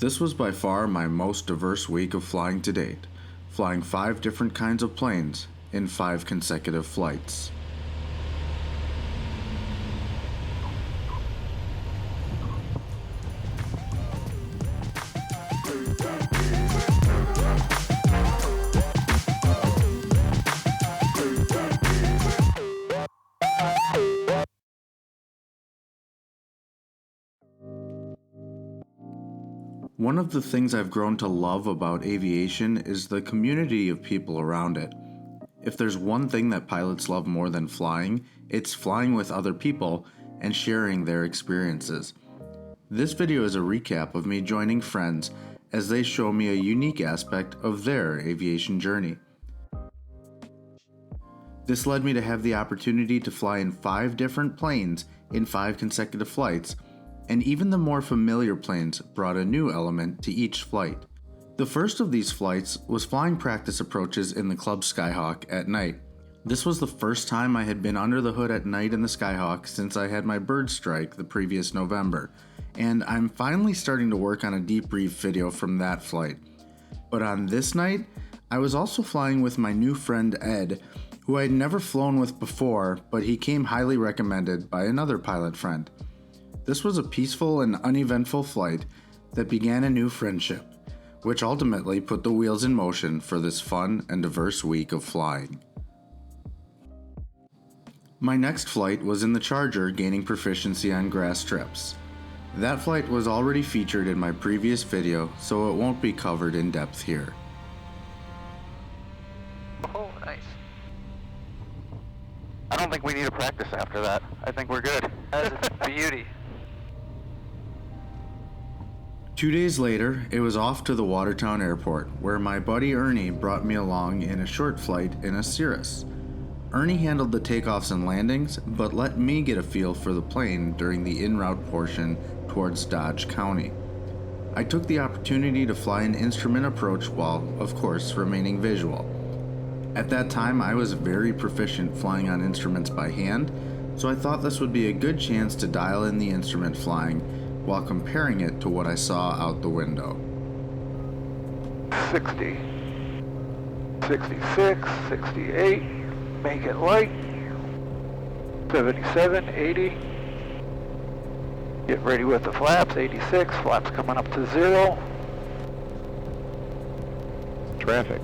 This was by far my most diverse week of flying to date, flying 5 different kinds of planes in 5 consecutive flights. One of the things I've grown to love about aviation is the community of people around it. If there's one thing that pilots love more than flying, it's flying with other people and sharing their experiences. This video is a recap of me joining friends as they show me a unique aspect of their aviation journey. This led me to have the opportunity to fly in 5 different planes in 5 consecutive flights, and even the more familiar planes brought a new element to each flight. The first of these flights was flying practice approaches in the Club Skyhawk at night. This was the first time I had been under the hood at night in the Skyhawk since I had my bird strike the previous November, and I'm finally starting to work on a debrief video from that flight. But on this night, I was also flying with my new friend Ed, who I had never flown with before, but he came highly recommended by another pilot friend. This was a peaceful and uneventful flight that began a new friendship, which ultimately put the wheels in motion for this fun and diverse week of flying. My next flight was in the Charger, gaining proficiency on grass trips. That flight was already featured in my previous video, so it won't be covered in depth here. Oh, nice. I don't think we need to practice after that. I think we're good. That's a beauty. 2 days later, it was off to the Watertown Airport, where my buddy Ernie brought me along in a short flight in a Cirrus. Ernie handled the takeoffs and landings, but let me get a feel for the plane during the en route portion towards Dodge County. I took the opportunity to fly an instrument approach while, of course, remaining visual. At that time, I was very proficient flying on instruments by hand, so I thought this would be a good chance to dial in the instrument flying while comparing it to what I saw out the window. 60, 66, 68, make it light, 77, 80, get ready with the flaps, 86, flaps coming up to 0. Traffic,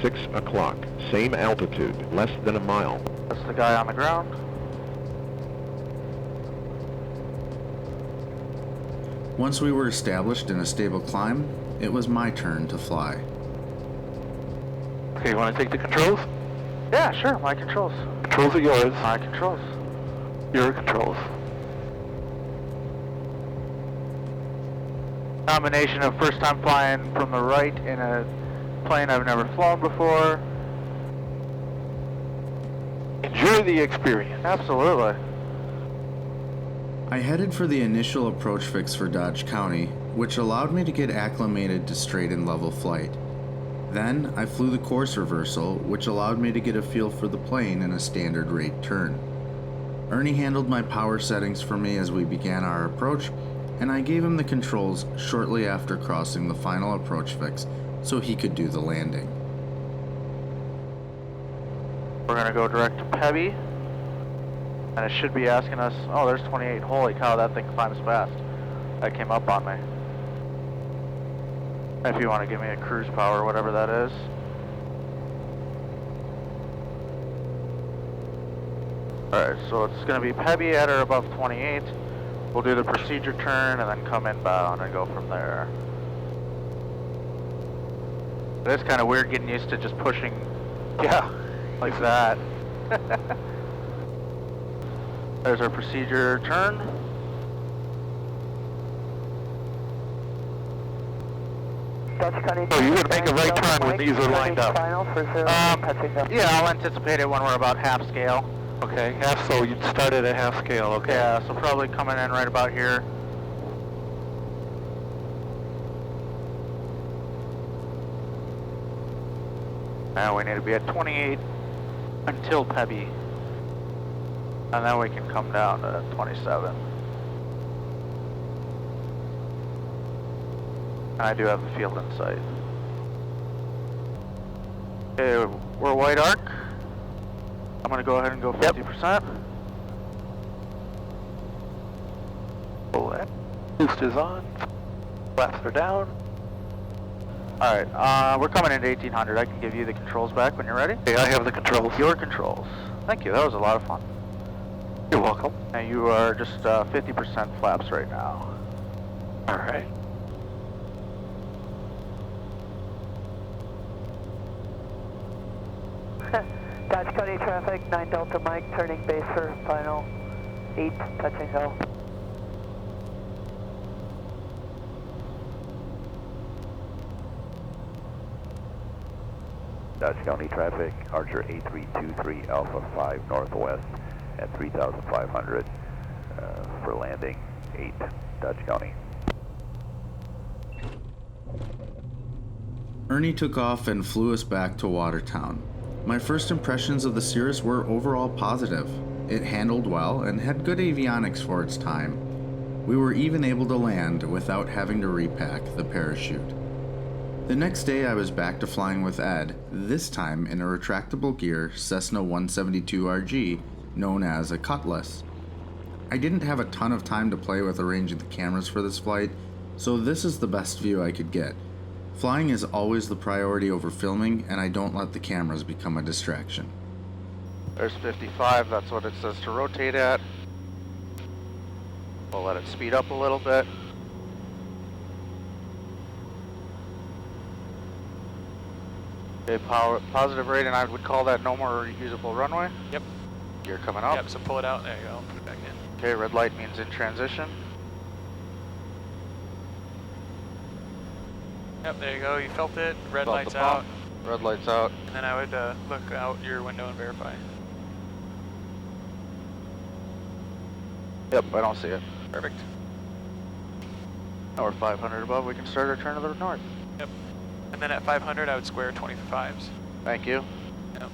6 o'clock, same altitude, less than a mile. That's the guy on the ground. Once we were established in a stable climb, it was my turn to fly. Okay, you want to take the controls? Yeah, sure, my controls. Controls are yours. My controls. Your controls. Combination of first time flying from the right in a plane I've never flown before. Enjoy the experience. Absolutely. I headed for the initial approach fix for Dodge County, which allowed me to get acclimated to straight and level flight. Then I flew the course reversal, which allowed me to get a feel for the plane in a standard rate turn. Ernie handled my power settings for me as we began our approach, and I gave him the controls shortly after crossing the final approach fix so he could do the landing. We're going to go direct to Pebby. And it should be asking us, oh, there's 28. Holy cow, that thing climbs fast. That came up on me. If you want to give me a cruise power, whatever that is. Alright, so it's going to be Pebby at or above 28. We'll do the procedure turn and then come inbound and go from there. It's kind of weird getting used to just pushing, yeah, like that. There's our procedure turn. So you're going to make a right turn when these are lined up. Yeah, I'll anticipate it when we're about half scale. Okay, half, so you'd start at a half scale, okay. Yeah, so probably coming in right about here. Now we need to be at 28 until Pebby. And then we can come down to 27. And I do have the field in sight. Okay, we're white arc. I'm gonna go ahead and go 50%. Boost is on. Flaps are down. Alright, we're coming into 1800. I can give you the controls back when you're ready. Okay, I have the controls. Your controls. Thank you, that was a lot of fun. You're welcome. And you are just 50% flaps right now. Alright. Dodge County traffic, 9 Delta Mike, turning base for final 8, touch and go. Dodge County traffic, Archer 8323 Alpha 5 Northwest at 3,500 for landing 8 Dodge County. Ernie took off and flew us back to Watertown. My first impressions of the Cirrus were overall positive. It handled well and had good avionics for its time. We were even able to land without having to repack the parachute. The next day I was back to flying with Ed, this time in a retractable gear Cessna 172RG known as a Cutlass. I didn't have a ton of time to play with arranging the cameras for this flight, so this is the best view I could get. Flying is always the priority over filming, and I don't let the cameras become a distraction. There's 55, that's what it says to rotate at. We'll let it speed up a little bit. Okay, positive rating, I would call that no more usable runway. Yep. Gear coming up. Yep, so pull it out. There you go. Put it back in. Okay, red light means in transition. Yep, there you go. You felt it. Red Felt light's the pump. out. Red light's out. And then I would look out your window and verify. Yep, I don't see it. Perfect. Now we're 500 above, we can start our turn to the north. Yep. And then at 500, I would square 25s. Thank you. Yep.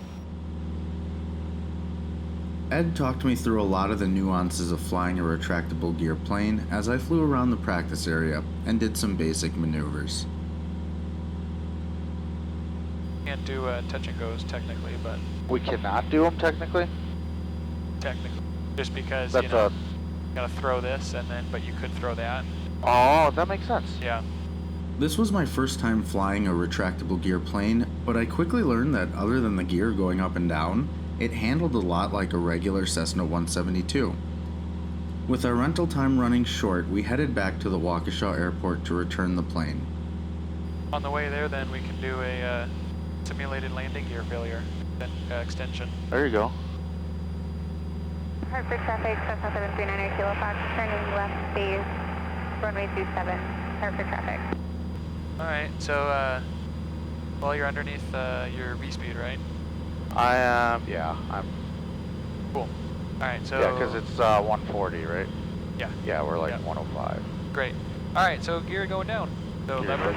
Ed talked me through a lot of the nuances of flying a retractable gear plane as I flew around the practice area and did some basic maneuvers. Can't do touch and goes technically, but We cannot do them technically? technically. Just because, That's you know, gotta throw this, and then, but you could throw that. Oh, that makes sense. Yeah. This was my first time flying a retractable gear plane, but I quickly learned that other than the gear going up and down, it handled a lot like a regular Cessna 172. With our rental time running short, we headed back to the Waukesha Airport to return the plane. On the way there, then, we can do a simulated landing gear failure extension. There you go. Hartford traffic, Cessna 739 Kilo Fox, turning left base, runway 27, Hartford traffic. Alright, so, well, you're underneath your V-speed, right? I am, I'm, Cool. Alright, so... yeah, because it's 140, right? Yeah. Yeah, we're like Yeah. 105. Great. Alright, so gear going down. So lever.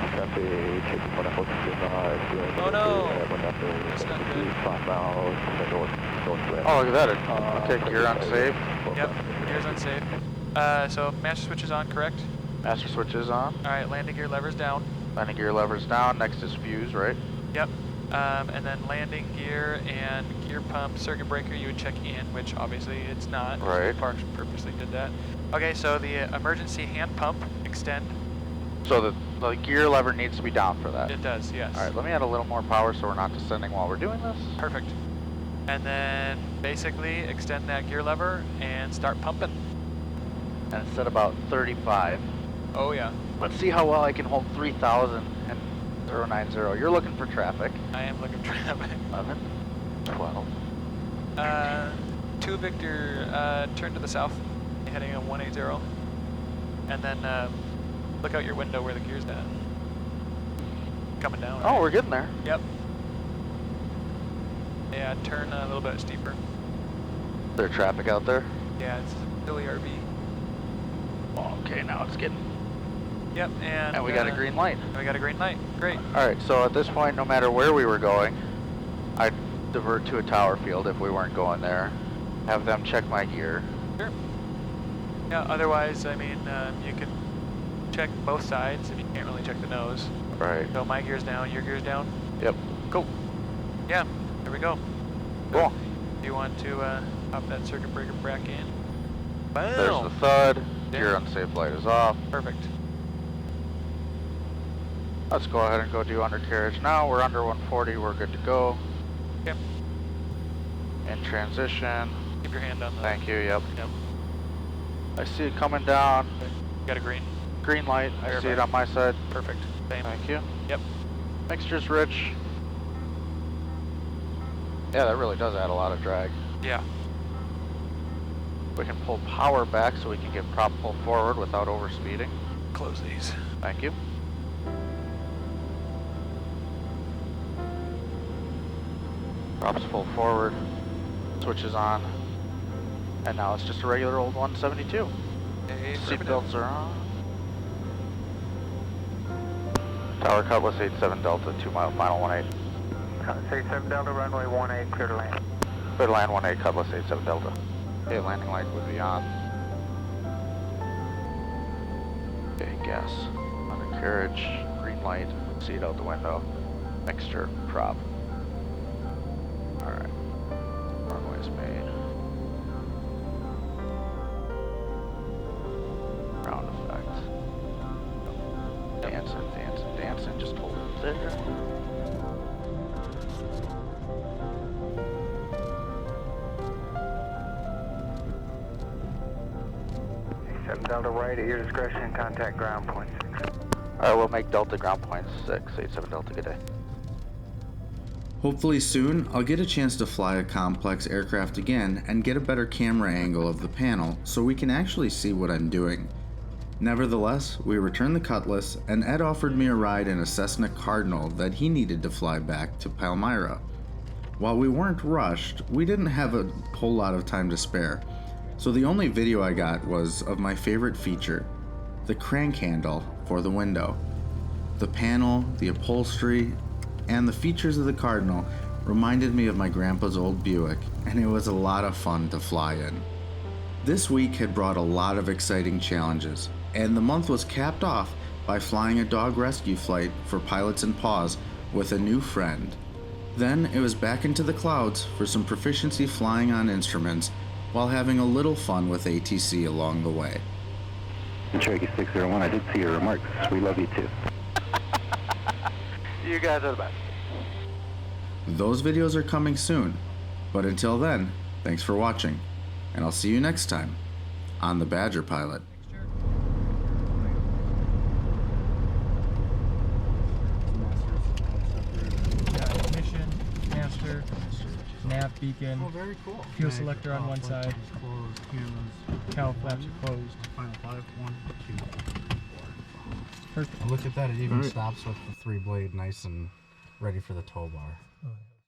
Oh no! That's not good. Oh, look at that. Okay, gear unsafe. Yep, gear's unsafe. So master switch is on, correct? Master switch is on. Alright, landing gear lever's down. Landing gear lever's down. Next is fuse, right? Yep. And then landing gear and gear pump circuit breaker you would check in, which obviously it's not. Right. Parks purposely did that. Okay, so the emergency hand pump extend. So the gear lever needs to be down for that. It does, yes. All right, let me add a little more power so we're not descending while we're doing this. Perfect. And then basically extend that gear lever and start pumping. And it's at about 35. Oh yeah. Let's see how well I can hold 3,000 and 090. You're looking for traffic. I am looking for traffic. 11, 12. 2 Victor, turn to the south, heading on 180. And then look out your window where the gear's at. Coming down. Oh, we're getting there. Yep. Yeah, turn a little bit steeper. Is there traffic out there? Yeah, it's Philly RV. Okay, now it's getting... Yep, and we got a green light. We got a green light. Great. Alright, so at this point, no matter where we were going, I'd divert to a tower field if we weren't going there. Have them check my gear. Sure. Yeah, otherwise, I mean, you could check both sides if you can't really check the nose. Right. So my gear's down, your gear's down. Yep. Cool. Yeah, there we go. Cool. Do you want to pop that circuit breaker back in? Boom. There's the thud. Yeah. Your unsafe light is off. Perfect. Let's go ahead and go do undercarriage now. We're under 140. We're good to go. Okay. In transition. Keep your hand on the... Thank you. Yep. Yep. I see it coming down. Got a green. Green light. I see it on my side. Perfect. Same. Thank you. Yep. Mixture's rich. Yeah, that really does add a lot of drag. Yeah. We can pull power back so we can get prop pull forward without overspeeding. Close these. Thank you. Props pull forward. Switch is on. And now it's just a regular old 172. Hey, Seatbelts are on. Tower Cutlass 87 Delta, 2 mile final 18. Cutlass 87 Delta, runway 18, clear to land. Clear to land 18, Cutlass 87 Delta. Okay, landing light would be on. Okay, gas. Undercarriage, green light, seat out the window. Mixture, prop. Alright. Runway's made. Ground effect. Dancing, dancing, dancing. Just hold it there. Delta right at your discretion, contact ground point 6. Alright, we'll make Delta ground point 6, 87 Delta, good day. Hopefully soon, I'll get a chance to fly a complex aircraft again and get a better camera angle of the panel so we can actually see what I'm doing. Nevertheless, we returned the Cutlass and Ed offered me a ride in a Cessna Cardinal that he needed to fly back to Palmyra. While we weren't rushed, we didn't have a whole lot of time to spare. So the only video I got was of my favorite feature, the crank handle for the window. The panel, the upholstery, and the features of the Cardinal reminded me of my grandpa's old Buick, and it was a lot of fun to fly in. This week had brought a lot of exciting challenges, and the month was capped off by flying a dog rescue flight for Pilots and Paws with a new friend. Then it was back into the clouds for some proficiency flying on instruments while having a little fun with ATC along the way. Cherokee 601, I did see your remarks. We love you too. You guys are the best. Those videos are coming soon, but until then, thanks for watching, and I'll see you next time on the Badger Pilot. Ignition, master, nav beacon, very cool. fuel selector on one side, Closed, cameras. cowl flaps are closed. Final 5, 1, 2, 3, 4. Perfect. Look at that, it even stops with the 3-blade nice and ready for the tow bar. Oh, yeah.